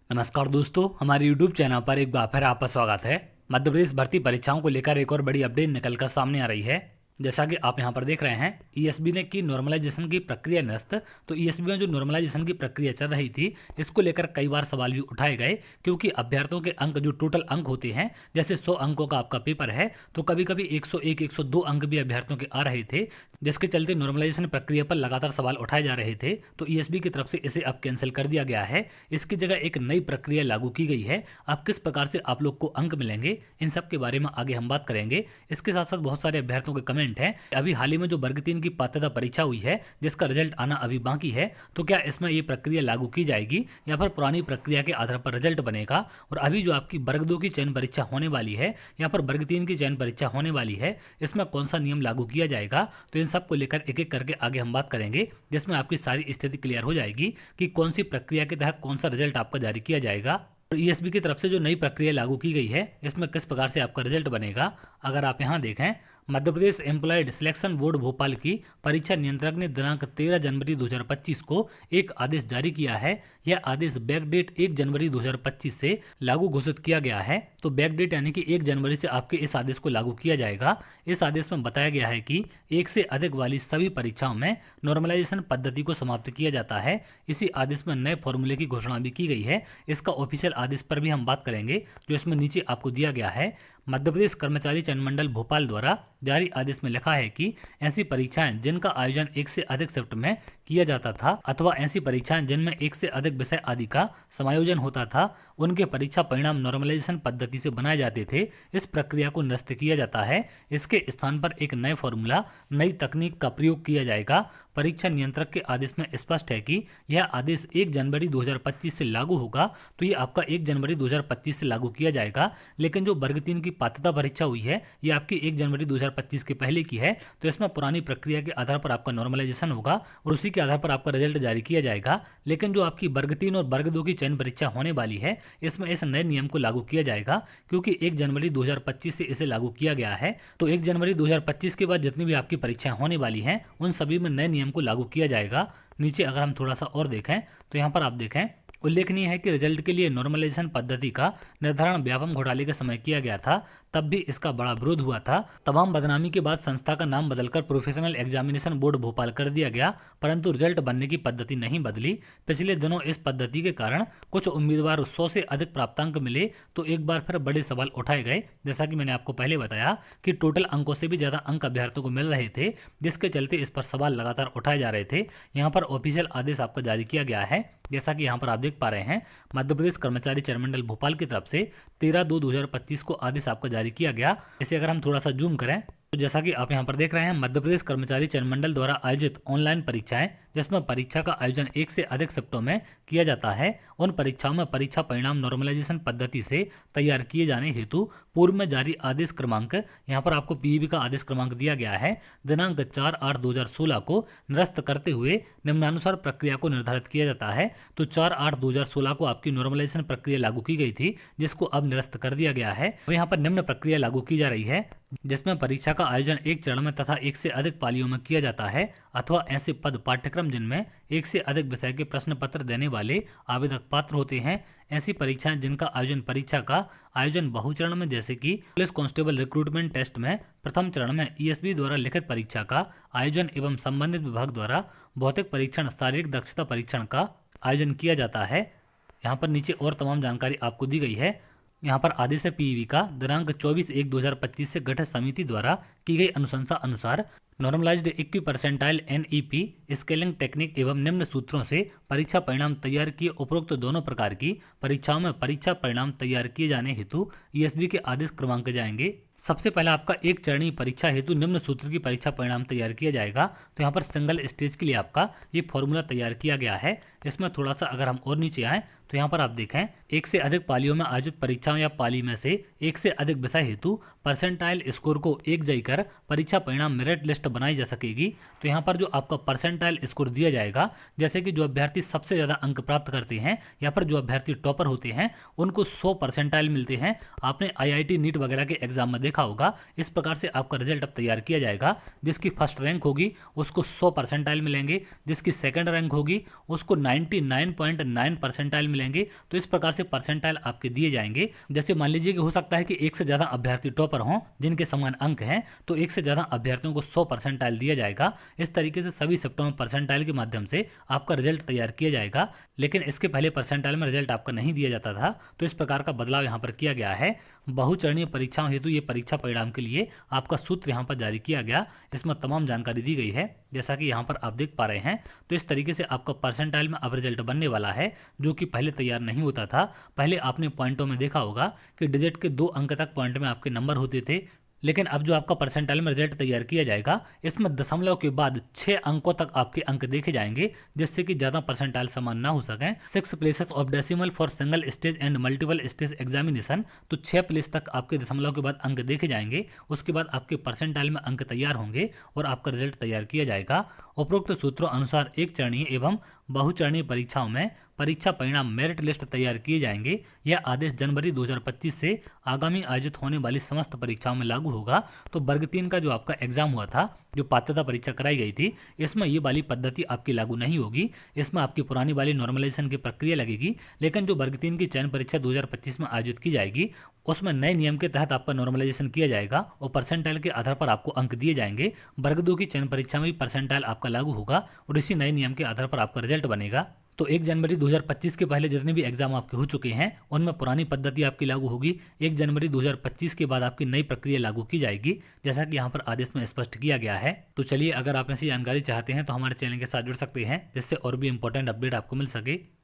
नमस्कार दोस्तों, हमारे YouTube चैनल पर एक बार फिर आपका स्वागत है। मध्य प्रदेश भर्ती परीक्षाओं को लेकर एक और बड़ी अपडेट निकलकर सामने आ रही है। जैसा कि आप यहां पर देख रहे हैं, ईएसबी ने की नॉर्मलाइजेशन की प्रक्रिया निरस्त। तो ईएसबी में जो नॉर्मलाइजेशन की प्रक्रिया चल रही थी, इसको लेकर कई बार सवाल भी उठाए गए, क्योंकि अभ्यर्थियों के अंक जो टोटल अंक होते हैं, जैसे 100 अंकों का आपका पेपर है, तो कभी कभी 101 102 अंक भी अभ्यर्थियों के आ रहे थे, जिसके चलते नॉर्मलाइजेशन प्रक्रिया पर लगातार सवाल उठाए जा रहे थे। तो ईएसबी की तरफ से इसे अब कैंसिल कर दिया गया है। इसकी जगह एक नई प्रक्रिया लागू की गई है। अब किस प्रकार से आप लोग को अंक मिलेंगे, इन सब के बारे में आगे हम बात करेंगे। इसके साथ साथ बहुत सारे अभ्यर्थियों के कमेंट हैं। अभी हाल ही में जो वर्ग 3 की पात्रता परीक्षा हुई है, जिसका रिजल्ट आना अभी बाकी है, तो क्या इसमें ये प्रक्रिया लागू की जाएगी या फिर पुरानी प्रक्रिया के आधार पर रिजल्ट बनेगा। और अभी जो आपकी वर्ग 2 की चयन परीक्षा होने वाली है या फिर वर्ग 3 की चयन परीक्षा होने वाली है, इसमें कौन सा नियम लागू किया जाएगा, तो इन सब को लेकर एक एक करके आगे हम बात करेंगे, जिसमें आपकी सारी स्थिति क्लियर हो जाएगी कि कौन सी प्रक्रिया के तहत कौन सा रिजल्ट आपका जारी किया जाएगा। और ईएसबी की तरफ से जो नई प्रक्रिया लागू की गई है, इसमें किस प्रकार से आपका रिजल्ट बनेगा। अगर आप यहाँ देखें, Madhya Pradesh employed selection board Bhopal की परीक्षा नियंत्रक ने दिनांक 13 जनवरी 2025 को एक आदेश जारी किया है। यह आदेश बैकडेट 1 जनवरी 2025 से लागू घोषित किया गया है। तो बैकडेट यानी कि 1 जनवरी से आपके इस आदेश को लागू किया जाएगा। इस आदेश में बताया गया है कि एक से अधिक वाली सभी परीक्षाओं में नॉर्मलाइजेशन पद्धति को समाप्त किया जाता है। इसी आदेश में नए फॉर्मूले की घोषणा भी की गई है। इसका ऑफिशियल आदेश पर भी हम बात करेंगे, जो इसमें नीचे आपको दिया गया है। मध्य प्रदेश कर्मचारी चयन मंडल भोपाल द्वारा जारी आदेश में लिखा है कि ऐसी परीक्षाएं जिनका आयोजन एक से अधिक शिफ्ट में किया जाता था, अथवा ऐसी परीक्षाएं जिनमें एक से अधिक विषय आदि का समायोजन होता था, उनके परीक्षा परिणाम नॉर्मलाइजेशन पद्धति से बनाए जाते थे। इस प्रक्रिया को निरस्त किया जाता है। इसके स्थान पर एक नए फॉर्मूला, नई तकनीक का प्रयोग किया जाएगा। परीक्षा नियंत्रक के आदेश में स्पष्ट है कि यह आदेश 1 जनवरी 2025 से लागू होगा। तो ये आपका 1 जनवरी 2025 से लागू किया जाएगा। लेकिन जो वर्ग 3 की पात्रता परीक्षा हुई है, ये आपकी 1 जनवरी 2025 के पहले की है। तो इसमें पुरानी प्रक्रिया के आधार पर आपका नॉर्मलाइजेशन होगा और उसी के आधार पर आपका रिजल्ट जारी किया जाएगा। लेकिन जो आपकी वर्ग 3 और वर्ग 2 की चयन परीक्षा होने वाली है, इसमें इस नए नियम को लागू किया जाएगा, क्योंकि 1 जनवरी 2025 से इसे लागू किया गया है। तो 1 जनवरी 2025 के बाद जितनी भी आपकी परीक्षाएं होने वाली हैं, उन सभी में नए नियम को लागू किया जाएगा। नीचे अगर हम थोड़ा सा और देखें, तो यहाँ पर आप देखें, उल्लेखनीय है कि रिजल्ट के लिए नॉर्मलाइजेशन पद्धति का निर्धारण व्यापम घोटाले के समय किया गया था। तब भी इसका बड़ा विरोध हुआ था। तमाम बदनामी के बाद संस्था का नाम बदलकर प्रोफेशनल एग्जामिनेशन बोर्ड भोपाल कर दिया गया, परंतु रिजल्ट बनने की पद्धति नहीं बदली। पिछले दिनों इस पद्धति के कारण कुछ उम्मीदवार 100 से अधिक प्राप्तांक मिले, तो एक बार फिर बड़े सवाल उठाए गए। जैसा कि मैंने आपको पहले बताया कि टोटल अंकों से भी ज्यादा अंक अभ्यर्थियों को मिल रहे थे, जिसके चलते इस पर सवाल लगातार उठाए जा रहे थे। यहाँ पर ऑफिशियल आदेश आपका जारी किया गया है, जैसा कि यहाँ पर आप देख पा रहे हैं। मध्य प्रदेश कर्मचारी चयन मंडल भोपाल की तरफ से 13/2/2025 को आदेश आपका जारी किया गया। इसे अगर हम थोड़ा सा जूम करें, तो जैसा कि आप यहाँ पर देख रहे हैं, मध्य प्रदेश कर्मचारी चयन मंडल द्वारा आयोजित ऑनलाइन परीक्षाएं, जिसमें परीक्षा का आयोजन एक से अधिक शिफ्टों में किया जाता है, उन परीक्षाओं में परीक्षा परिणाम नॉर्मलाइजेशन पद्धति से तैयार किए जाने हेतु पूर्व में जारी आदेश क्रमांक, यहाँ पर आपको पीईबी का आदेश क्रमांक दिया गया है, दिनांक 4/8/2016 को निरस्त करते हुए निम्नानुसार प्रक्रिया को निर्धारित किया जाता है। तो 4/8/2016 को आपकी नॉर्मलाइजेशन प्रक्रिया लागू की गई थी, जिसको अब निरस्त कर दिया गया है। और यहाँ पर निम्न प्रक्रिया लागू की जा रही है, जिसमें परीक्षा का आयोजन एक चरण में तथा एक से अधिक पालियों में किया जाता है, अथवा ऐसे पद पाठ्यक्रम जिनमें एक से अधिक विषय के प्रश्न पत्र देने वाले आवेदक पात्र होते हैं। ऐसी परीक्षाएं जिनका आयोजन परीक्षा का आयोजन बहुचरण में, जैसे कि पुलिस कांस्टेबल रिक्रूटमेंट टेस्ट में प्रथम चरण में ईएसबी द्वारा लिखित परीक्षा का आयोजन एवं संबंधित विभाग द्वारा भौतिक परीक्षण, शारीरिक दक्षता परीक्षण का आयोजन किया जाता है। यहाँ पर नीचे और तमाम जानकारी आपको दी गई है। यहाँ पर आदेश है पीईबी का, दिनांक 24/1/2025 से गठित समिति द्वारा की गई अनुशंसा अनुसार normalised equipercentile NEP scaling technique एवं निम्न सूत्रों से परीक्षा परिणाम तैयार किए उपरोक्त दोनों प्रकार की परीक्षाओं में परीक्षा परिणाम तैयार किए जाने हेतु ईएसबी के आदेश क्रमांक जाएंगे। सबसे पहला आपका एक चरणीय परीक्षा हेतु निम्न सूत्र की परीक्षा परिणाम तैयार किया जाएगा। तो यहाँ पर सिंगल स्टेज के लिए आपका ये फॉर्मूला तैयार किया गया है। इसमें थोड़ा सा अगर हम और नीचे आए, तो यहाँ पर आप देखें, एक से अधिक पालियों में आयोजित परीक्षाओं या पाली में से एक से अधिक विषय हेतु परसेंटाइल स्कोर को एक जय कर परीक्षा परिणाम मेरिट लिस्ट लिस्ट बनाई जा सकेगी। तो यहाँ पर जो आपका परसेंटाइल स्कोर दिया जाएगा, जैसे कि जो अभ्यर्थी सबसे ज़्यादा अंक प्राप्त करते हैं या फिर जो अभ्यर्थी टॉपर होते हैं उनको 100 परसेंटाइल मिलते हैं। आपने IIT नीट वगैरह के एग्जाम में देखा होगा, इस प्रकार से आपका रिजल्ट अब तैयार किया जाएगा। जिसकी फर्स्ट रैंक होगी उसको 100 परसेंटाइल मिलेंगे, जिसकी सेकंड रैंक होगी उसको 99.9 परसेंटाइल मिलेंगे। तो इस प्रकार से परसेंटाइल आपके दिए जाएंगे। जैसे मान लीजिए कि हो सकता है कि एक से ज़्यादा अभ्यर्थी टॉपर हों जिनके समान अंक हैं, तो एक से ज़्यादा अभ्यर्थियों को 100 परसेंटाइल दिया जाएगा। इस तरीके से सभी शिफ्टों में परसेंटाइल के माध्यम से आपका रिजल्ट तैयार किया जाएगा। लेकिन इसके पहले परसेंटाइल में रिजल्ट आपका नहीं दिया जाता था, तो इस प्रकार का बदलाव यहाँ पर किया गया है। बहुचरणीय परीक्षाओं हेतु ये परीक्षा परिणाम के लिए आपका सूत्र यहाँ पर जारी किया गया, इसमें तमाम जानकारी दी गई है जैसा कि यहाँ पर आप देख पा रहे हैं। तो इस तरीके से आपका परसेंटाइल में अब रिजल्ट बनने वाला है, जो कि पहले तैयार नहीं होता था। पहले आपने पॉइंटों में देखा होगा कि डिजिट के 2 अंक तक पॉइंट में आपके नंबर होते थे, लेकिन अब जो आपका परसेंटाइल में रिजल्ट तैयार किया जाएगा इसमें दशमलव के बाद 6 अंकों तक आपके अंक देखे जाएंगे, जिससे कि ज्यादा परसेंटाइल समान ना हो सकें। 6 places of decimal for single stage and multiple stage examination, तो 6 प्लेस तक आपके दशमलव के बाद अंक देखे जाएंगे। उसके बाद आपके परसेंटाइल में अंक तैयार होंगे और आपका रिजल्ट तैयार किया जाएगा। उपरोक्त सूत्रों अनुसार एक चरणीय एवं बहुचरणीय परीक्षाओं में परीक्षा परिणाम मेरिट लिस्ट तैयार किए जाएंगे। यह आदेश जनवरी 2025 से आगामी आयोजित होने वाली समस्त परीक्षाओं में लागू होगा। तो वर्ग 3 का जो आपका एग्जाम हुआ था, जो पात्रता परीक्षा कराई गई थी, इसमें ये वाली पद्धति आपकी लागू नहीं होगी। इसमें आपकी पुरानी वाली नॉर्मलाइजेशन की प्रक्रिया लगेगी। लेकिन जो वर्ग 3 की चयन परीक्षा 2025 में आयोजित की जाएगी उसमें नए नियम के तहत आपका नॉर्मलाइजेशन किया जाएगा और परसेंटाइल के आधार पर आपको अंक दिए जाएंगे। वर्ग 2 की चयन परीक्षा में भी परसेंटाइल आपका लागू होगा और इसी नए नियम के आधार पर आपका रिजल्ट बनेगा। तो 1 जनवरी 2025 के पहले जितने भी एग्जाम आपके हो चुके हैं उनमें पुरानी पद्धति आपकी लागू होगी। 1 जनवरी 2025 के बाद आपकी नई प्रक्रिया लागू की जाएगी, जैसा कि यहाँ पर आदेश में स्पष्ट किया गया है। तो चलिए, अगर आप ऐसी जानकारी चाहते हैं तो हमारे चैनल के साथ जुड़ सकते हैं, जिससे और भी इंपॉर्टेंट अपडेट आपको मिल सके।